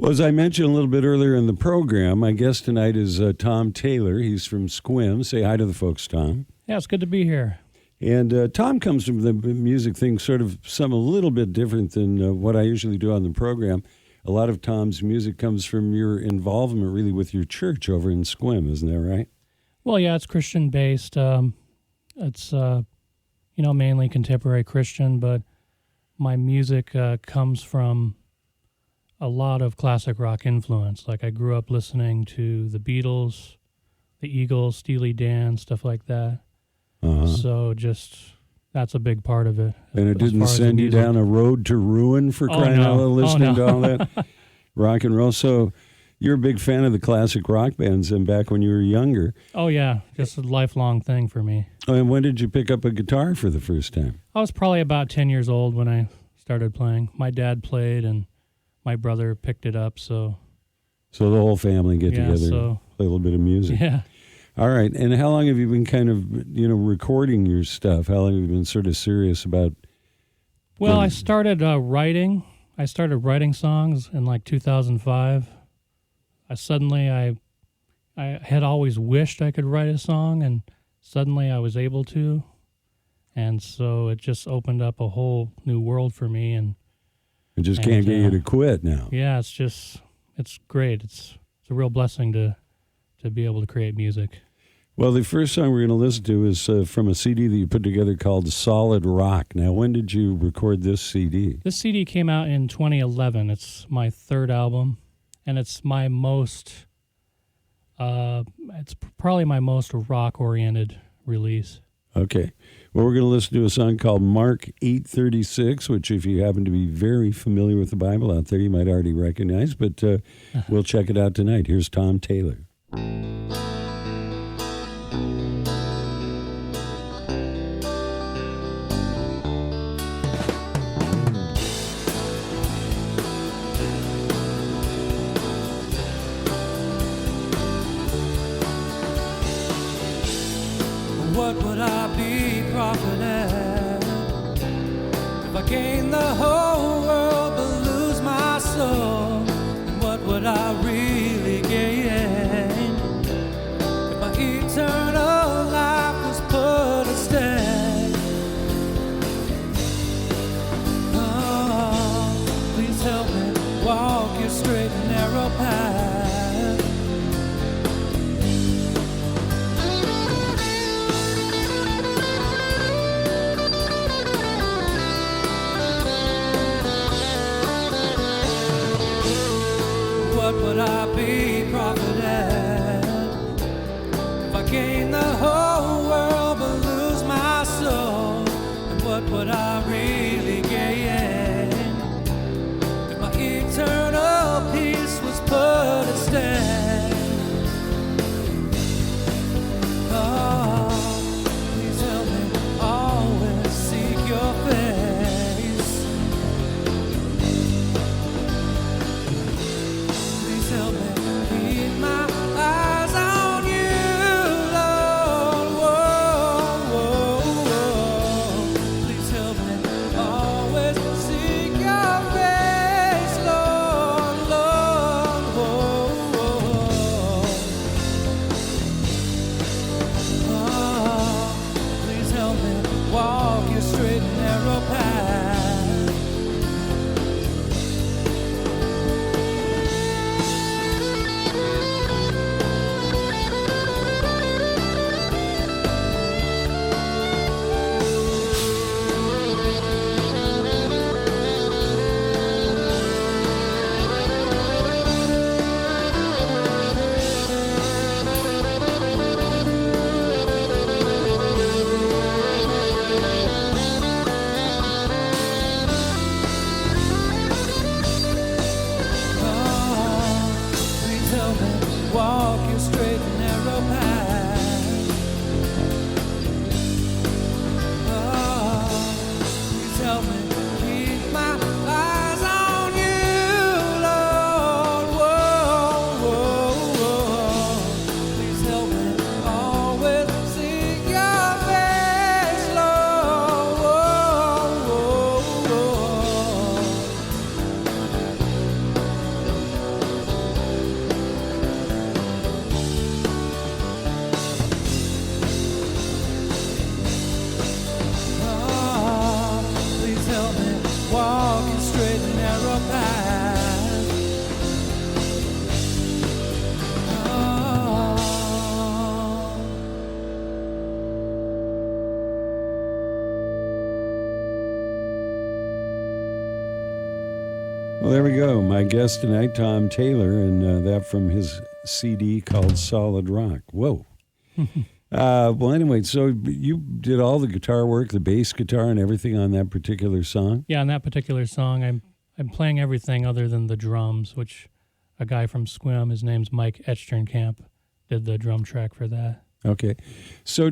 Well, as I mentioned a little bit earlier in the program, my guest tonight is Tom Taylor. He's from Squim. Say hi to the folks, Tom. Yeah, it's good to be here. And Tom comes from the music thing, sort of some a little bit different than what I usually do on the program. A lot of Tom's music comes from your involvement really with your church over in Squim, isn't that right? Well, yeah, it's Christian-based. It's, mainly contemporary Christian, but my music comes from a lot of classic rock influence. Like I grew up listening to the Beatles, the Eagles, Steely Dan, stuff like that. So that's a big part of it. And it didn't send you down a road to ruin for crying out loud, listening to all that rock and roll. So you're a big fan of the classic rock bands and back when you were younger. Oh, yeah, just a lifelong thing for me. And when did you pick up a guitar for the first time? I was probably about 10 years old when I started playing. My dad played and my brother picked it up, so the whole family get together and play a little bit of music. Yeah. All right. And how long have you been kind of, recording your stuff? How long have you been sort of serious about? Well, I started writing. I started writing songs in like 2005. I had always wished I could write a song, and suddenly I was able to. And so it just opened up a whole new world for me. And it just can't get you to quit now. Yeah, it's great. It's a real blessing to be able to create music. Well, the first song we're going to listen to is from a CD that you put together called Solid Rock. Now, when did you record this CD? This CD came out in 2011. It's my third album, and it's my most, it's probably my most rock-oriented release. Okay. Well, we're going to listen to a song called Mark 8:36, which if you happen to be very familiar with the Bible out there, you might already recognize, but we'll check it out tonight. Here's Tom Taylor. What would I be profited if I gained the whole world but lose my soul? And what would I really gain if my eternal life was put at stake? Oh, please help me walk your straight and narrow path. What would I be profited if I gained the whole world but lose my soul? And what would I really gain if my eternal peace was put at stake? Oh, please help me always seek your face. Help me keep my eyes on you, Lord. Whoa, whoa, whoa. Please help me Well, there we go. My guest tonight, Tom Taylor, and that from his CD called Solid Rock. Whoa. Well, anyway, so you did all the guitar work, the bass guitar and everything on that particular song? Yeah, on that particular song, I'm playing everything other than the drums, which a guy from Squim, his name's Mike Etchternkamp, did the drum track for that. Okay. So,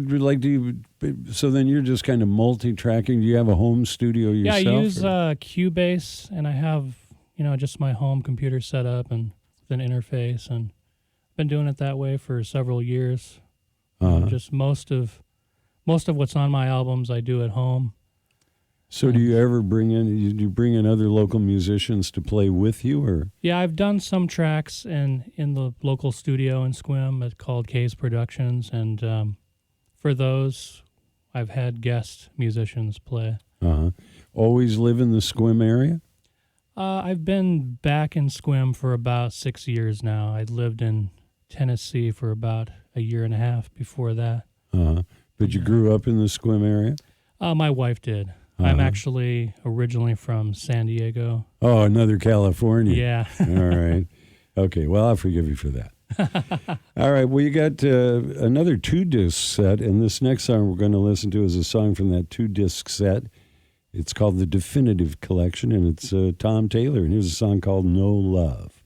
so then you're just kind of multi-tracking. Do you have a home studio yourself? Yeah, I use Cubase, and I have, just my home computer set up and with an interface, and I've been doing it that way for several years. Just most of what's on my albums I do at home. So do you ever bring in other local musicians to play with you, or? Yeah, I've done some tracks in the local studio in Squim. It's called KISM Productions, and for those, I've had guest musicians play. Always live in the Squim area? I've been back in Squim for about 6 years now. I lived in Tennessee for about a year and a half before that. But you grew up in the Squim area? My wife did. I'm actually originally from San Diego. Oh, another California. Yeah. All right. Okay, well, I'll forgive you for that. All right, well, you got another 2-disc set, and this next song we're going to listen to is a song from that 2-disc set. It's called The Definitive Collection, and it's Tom Taylor, and here's a song called No Love.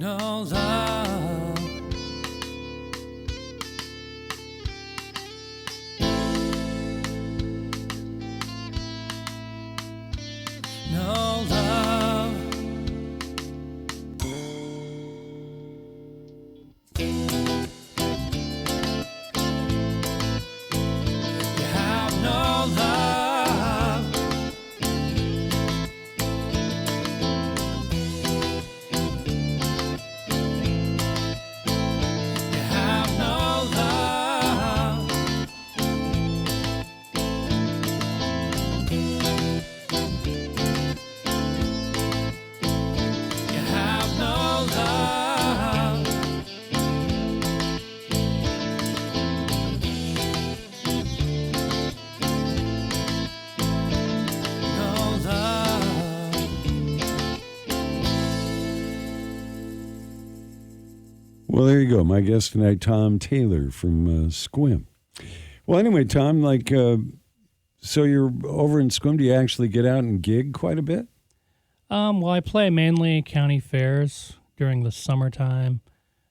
no love. No love. You have no love. You have no love. You have no love. No love. Well, there you go. My guest tonight, Tom Taylor from Squim. Well, anyway, Tom, so you're over in Squim. Do you actually get out and gig quite a bit? Well, I play mainly county fairs during the summertime,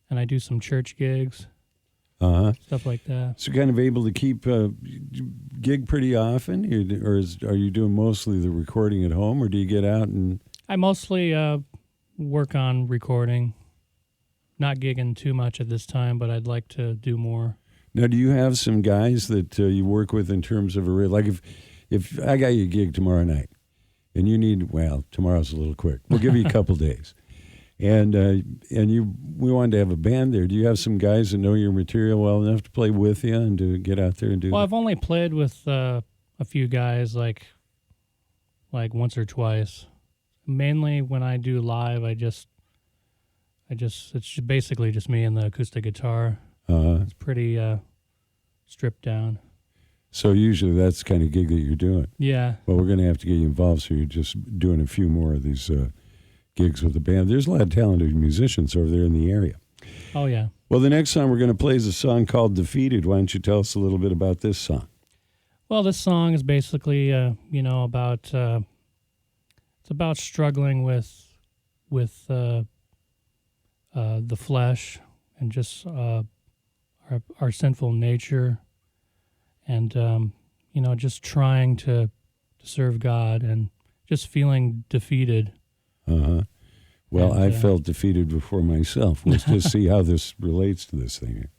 and I do some church gigs, stuff like that. So kind of able to keep gig pretty often, are you doing mostly the recording at home, or do you get out and? I mostly work on recording, not gigging too much at this time, but I'd like to do more. Now, do you have some guys that you work with in terms of like if I got you a gig tomorrow night, and you need, well, tomorrow's a little quick. We'll give you a couple days, and we wanted to have a band there. Do you have some guys that know your material well enough to play with you and to get out there and do? Well, that? I've only played with a few guys like once or twice. Mainly when I do live, it's basically just me and the acoustic guitar. It's pretty stripped down. So usually that's the kind of gig that you're doing. Yeah. Well, we're going to have to get you involved, so you're just doing a few more of these gigs with the band. There's a lot of talented musicians over there in the area. Oh, yeah. Well, the next song we're going to play is a song called Defeated. Why don't you tell us a little bit about this song? Well, this song is basically, about it's about struggling with the flesh and just our sinful nature, and just trying to serve God and just feeling defeated. Well, And, I felt defeated before myself. Let's just see how this relates to this thing here.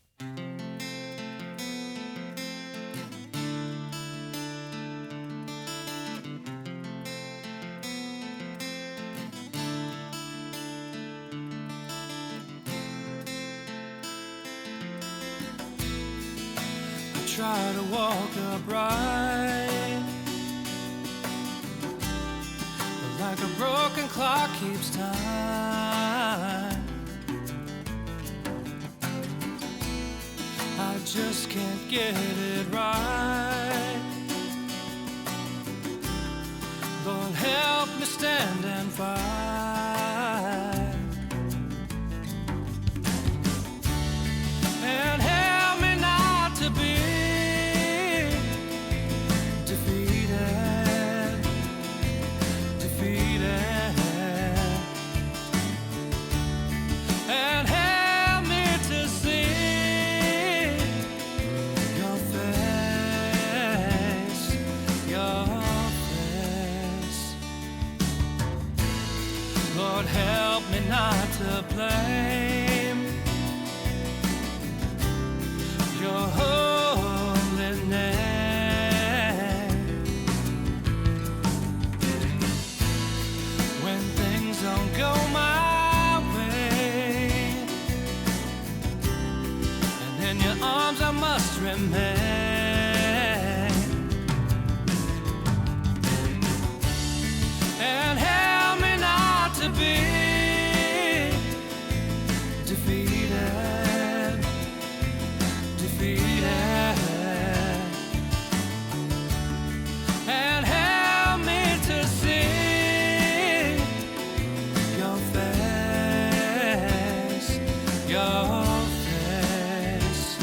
Try to walk upright, but like a broken clock keeps time. I just can't get it right. Lord, help me stand and fight, and help me not to be and help me to see your face, Lord, help me not to blame your holy name when things don't go my way, and in your arms I must remain. And help me not to be defeated, defeated. And help me to see your face, your face.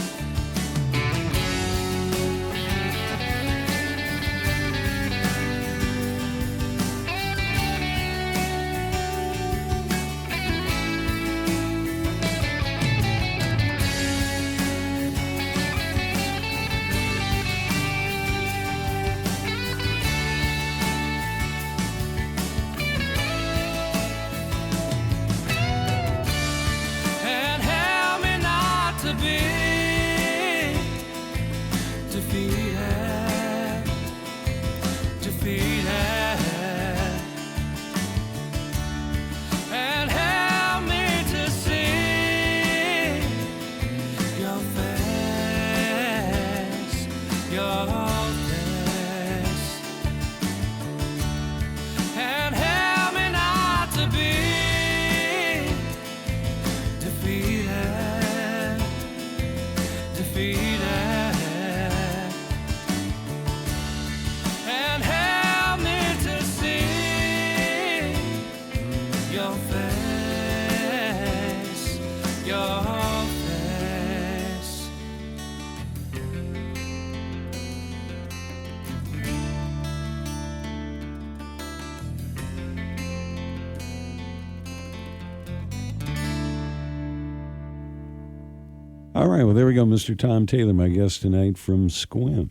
All right, well, there we go, Mr. Tom Taylor, my guest tonight from Squim.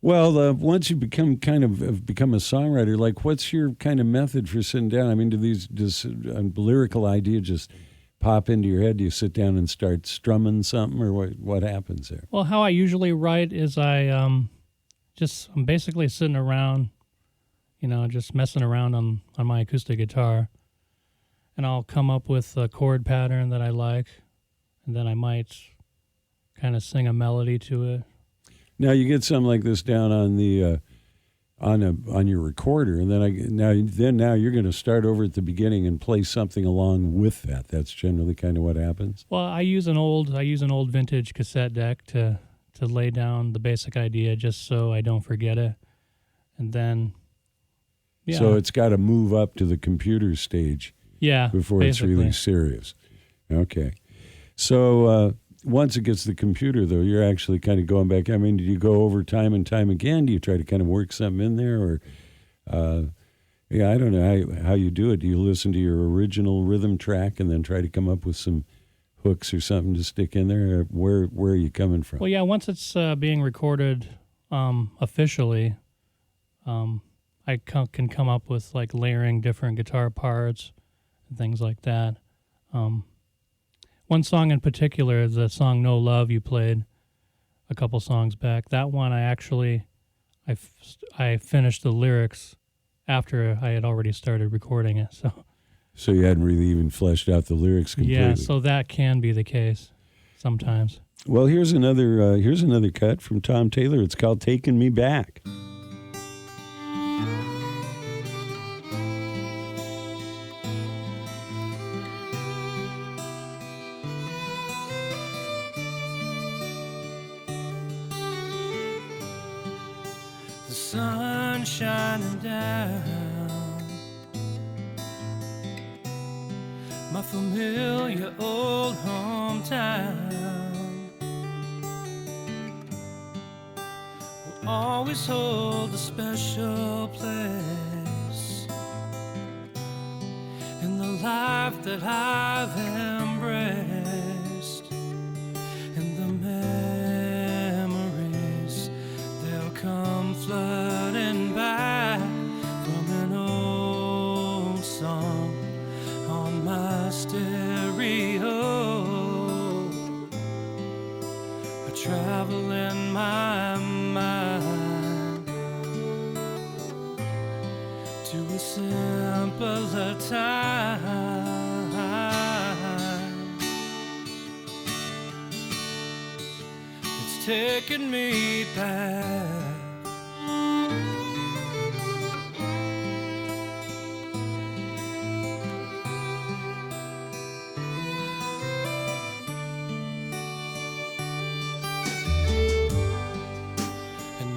Well, once you become become a songwriter, like, what's your kind of method for sitting down? I mean, does a lyrical idea just pop into your head? Do you sit down and start strumming something, or what happens there? Well, how I usually write is I'm basically sitting around, just messing around on my acoustic guitar, and I'll come up with a chord pattern that I like, and then I might kind of sing a melody to it. Now you get something like this down on the on your recorder, and then now you're going to start over at the beginning and play something along with that. That's generally kind of what happens. Well, I use an old vintage cassette deck to lay down the basic idea, just so I don't forget it, and then So it's got to move up to the computer stage. Yeah, before basically. It's really serious. Okay. So once it gets to the computer, though, you're actually kind of going back. I mean, do you go over time and time again? Do you try to kind of work something in there? Or, I don't know how you do it. Do you listen to your original rhythm track and then try to come up with some hooks or something to stick in there? Or where are you coming from? Well, yeah, once it's being recorded officially, I can come up with, like, layering different guitar parts and things like that. One song in particular, the song "No Love" you played a couple songs back. That one I finished the lyrics after I had already started recording it. So you hadn't really even fleshed out the lyrics completely. Yeah, so that can be the case sometimes. Well, here's another cut from Tom Taylor. It's called "Taking Me Back." The sun shining down, my familiar old hometown will always hold a special place in the life that I've embraced, and the memories, they'll come flooding back from an old song on my stereo. I travel in my mind to a simpler time. It's taking me back.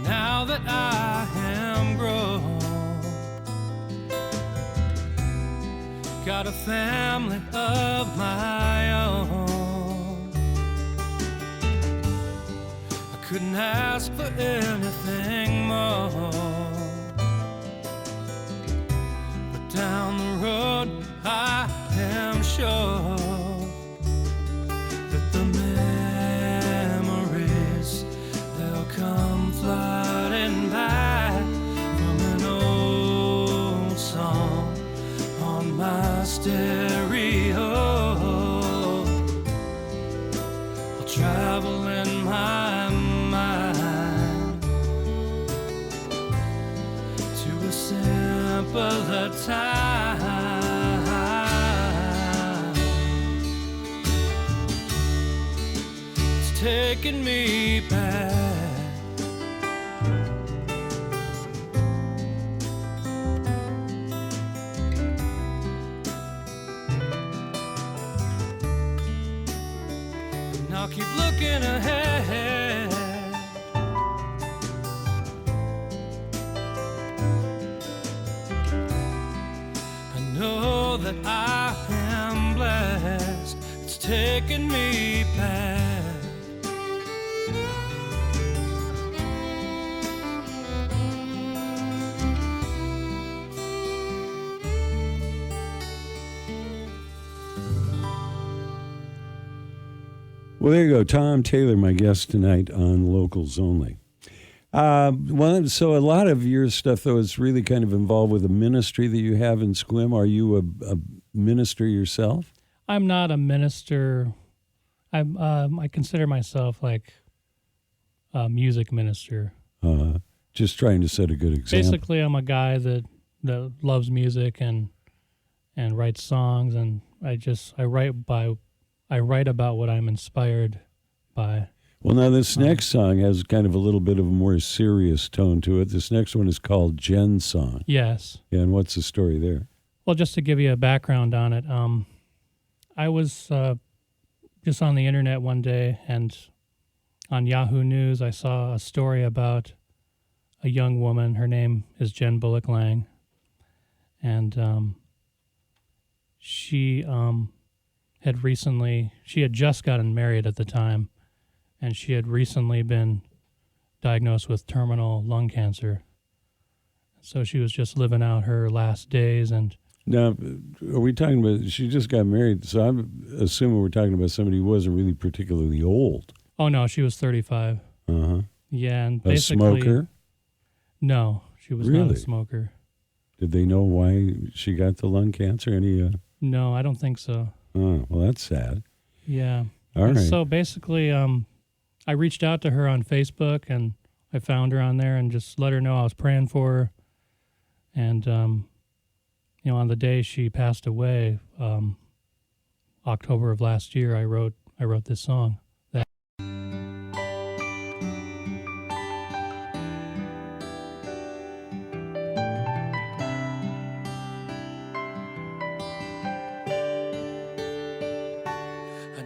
Now that I am grown, got a family of my own, I couldn't ask for anything more. But down the road I am sure that the memories, they'll come flooding back from an old song on my stereo. I'll travel in my mind to a simpler time. It's taking me back. I'll keep looking ahead. I know that I am blessed. It's taking me back. Well, there you go. Tom Taylor, my guest tonight on Locals Only. Well, so a lot of your stuff, though, is really kind of involved with a ministry that you have in Sequim. Are you a minister yourself? I'm not a minister. I consider myself like a music minister. Just trying to set a good example. Basically, I'm a guy that loves music and writes songs, and I write about what I'm inspired by. Well, now this next song has kind of a little bit of a more serious tone to it. This next one is called Jen's Song. Yes. Yeah, and what's the story there? Well, just to give you a background on it, I was just on the internet one day, and on Yahoo News, I saw a story about a young woman. Her name is Jen Bulik-Lang, and she had just gotten married at the time, and she had recently been diagnosed with terminal lung cancer. So she was just living out her last days. And now, are we talking about, she just got married, so I'm assuming we're talking about somebody who wasn't really particularly old. Oh, no, she was 35. Uh-huh. Yeah, and A basically... smoker? No, she was not a smoker. Did they know why she got the lung cancer? Any? No, I don't think so. Oh, well, that's sad. Yeah. All right. So basically, I reached out to her on Facebook, and I found her on there and just let her know I was praying for her. And, on the day she passed away, October of last year, I wrote this song.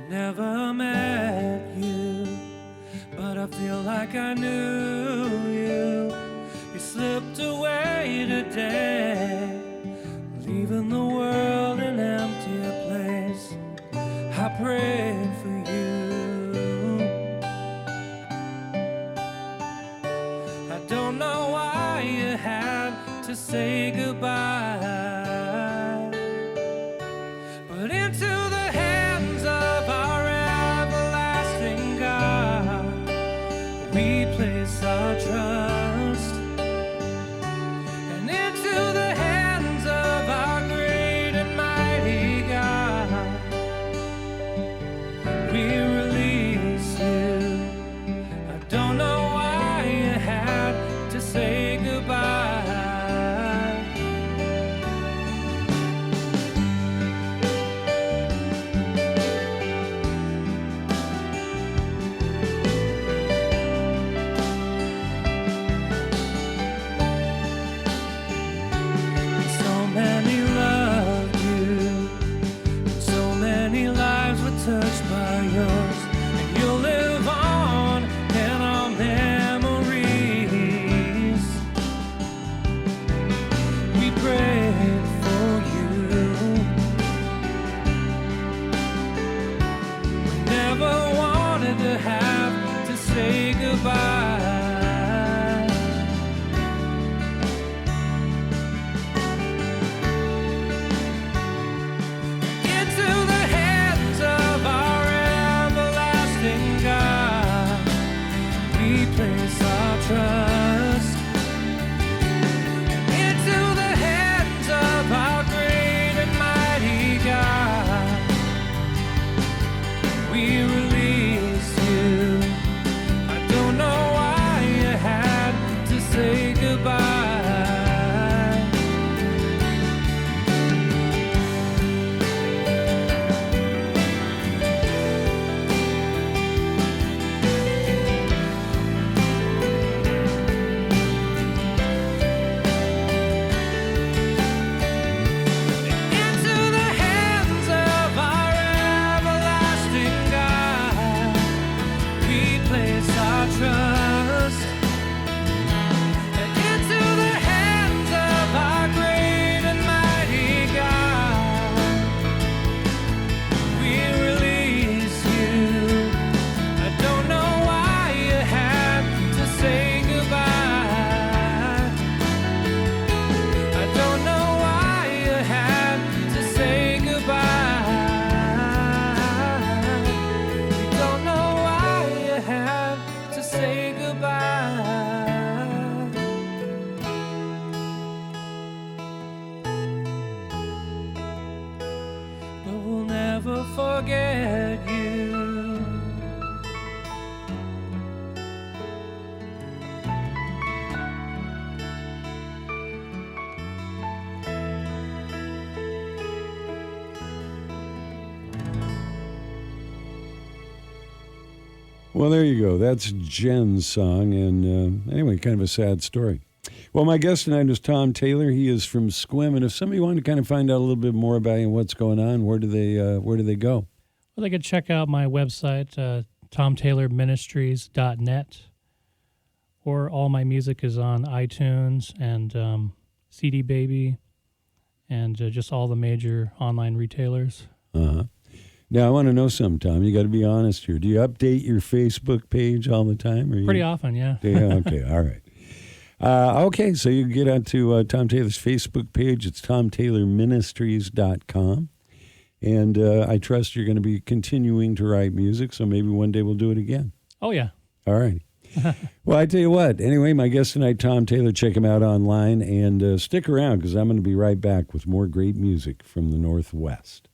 Never met you, but I feel like I knew you. You slipped away today, leaving the world an emptier place. I prayed for you. I don't know why you had to say goodbye, but into the hands of our everlasting God we place our trust, and into the hands of our great and mighty God we release you. I don't know why you had to say goodbye, never forget you. Well, there you go. That's Jen's song, and anyway, kind of a sad story. Well, my guest tonight is Tom Taylor. He is from Sequim, and if somebody wanted to kind of find out a little bit more about you and what's going on, where do they go? Well, they could check out my website, tomtaylorministries.net, or all my music is on iTunes and CD Baby and just all the major online retailers. Uh-huh. Now, I want to know something, Tom. You got to be honest here. Do you update your Facebook page all the time? Or Pretty often, yeah. Yeah, okay, all right. Okay, so you can get onto Tom Taylor's Facebook page. It's tomtaylorministries.com. And I trust you're going to be continuing to write music, so maybe one day we'll do it again. Oh, yeah. All right. Well, I tell you what. Anyway, my guest tonight, Tom Taylor. Check him out online and stick around because I'm going to be right back with more great music from the Northwest.